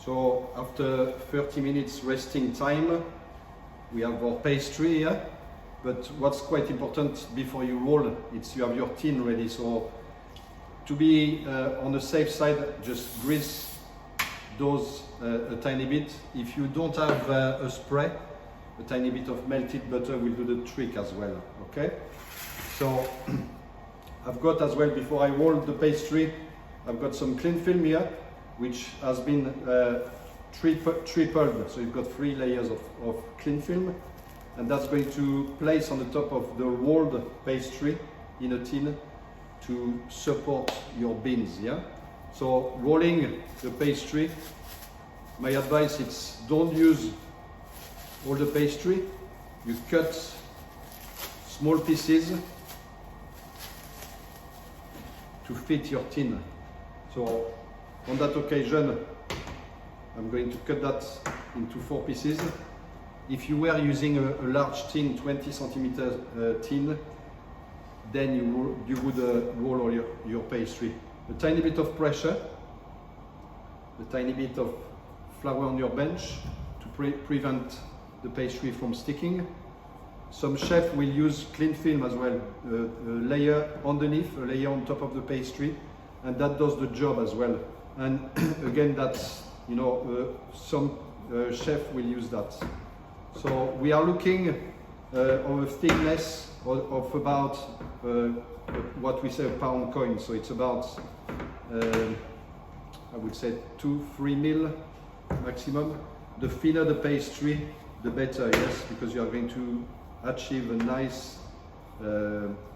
So after 30 minutes resting time, we have our pastry here. But what's quite important before you roll, it's you have your tin ready. So to be on the safe side, just grease those a tiny bit. If you don't have a spray, a tiny bit of melted butter will do the trick as well, okay? So I've got as well, before I roll the pastry, I've got some cling film here, which has been tripled. So you've got 3 layers of cling film, and that's going to place on the top of the rolled pastry in a tin to support your beans, yeah? So rolling the pastry, my advice is don't use all the pastry. You cut small pieces to fit your tin. So on that occasion, I'm going to cut that into 4 pieces. If you were using a large tin, 20 centimeter tin, then you would roll all your pastry. A tiny bit of pressure, a tiny bit of flour on your bench to prevent the pastry from sticking. Some chefs will use cling film as well, a layer underneath, a layer on top of the pastry, and that does the job as well. And again, that's, you know, some chef will use that. So we are looking of a thickness of about what we say a pound coin. So it's about, I would say 2-3 mil maximum. The thinner the pastry, the better, yes, because you are going to achieve a nice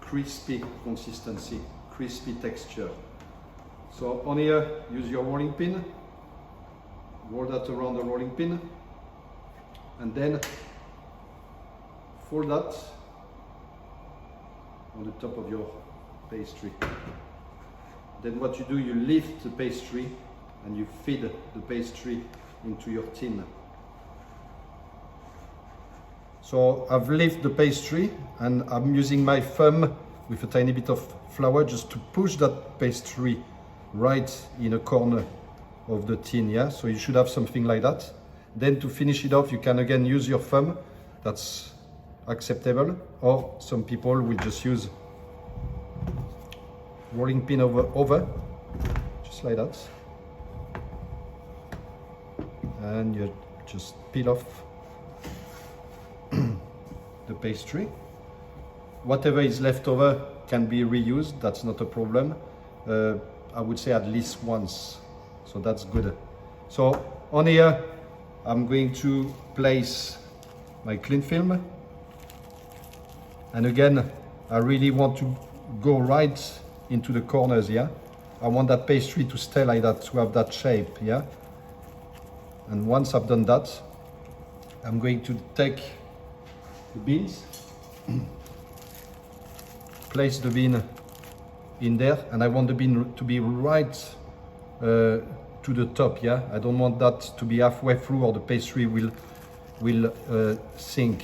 crispy consistency, crispy texture. So on here, use your rolling pin, roll that around the rolling pin, and then fold that on the top of your pastry. Then what you do, you lift the pastry and you feed the pastry into your tin. So I've lifted the pastry and I'm using my thumb with a tiny bit of flour just to push that pastry right in a corner of the tin, yeah? So you should have something like that. Then to finish it off, you can again use your thumb, that's acceptable, or some people will just use rolling pin over, just like that. And you just peel off the pastry. Whatever is left over can be reused, that's not a problem. I would say at least once, so that's good. So on here, I'm going to place my cling film. And again, I really want to go right into the corners, yeah? I want that pastry to stay like that, to have that shape, yeah? And once I've done that, I'm going to take the beans, place the bean in there, and I want the bean to be right to the top, yeah? I don't want that to be halfway through or the pastry will sink.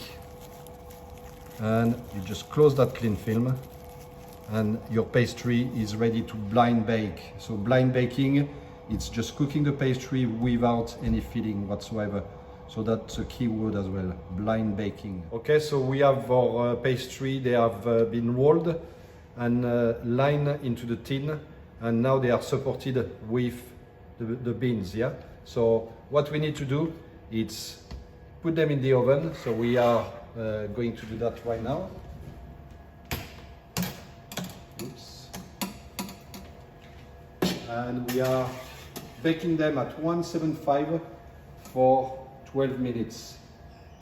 And you just close that cling film and your pastry is ready to blind bake. So blind baking, it's just cooking the pastry without any filling whatsoever. So that's a key word as well, blind baking. Okay, so we have our pastry, they have been rolled and lined into the tin, and now they are supported with the beans, yeah? So what we need to do is put them in the oven. So we are going to do that right now. Oops. And we are baking them at 175 for 12 minutes.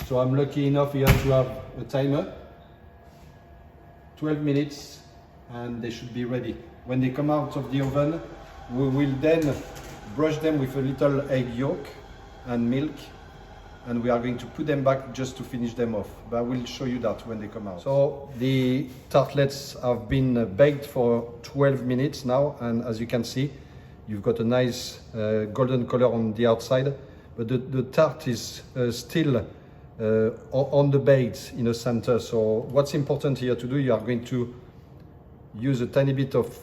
So I'm lucky enough here to have a timer. 12 minutes and they should be ready. When they come out of the oven, we will then brush them with a little egg yolk and milk, and we are going to put them back just to finish them off. But I will show you that when they come out. So the tartlets have been baked for 12 minutes now, and as you can see, you've got a nice golden color on the outside, but the tart is still on the bait in the center. So what's important here to do, you are going to use a tiny bit of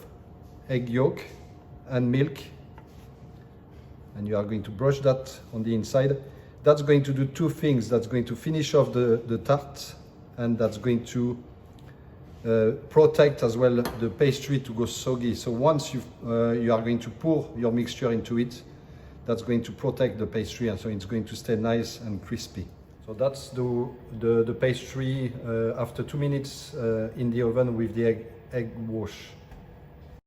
egg yolk and milk, and you are going to brush that on the inside. That's going to do two things. That's going to finish off the tart, and that's going to protect as well the pastry to go soggy. So once you are going to pour your mixture into it, that's going to protect the pastry, and so it's going to stay nice and crispy. So that's the pastry after 2 minutes in the oven with the egg wash.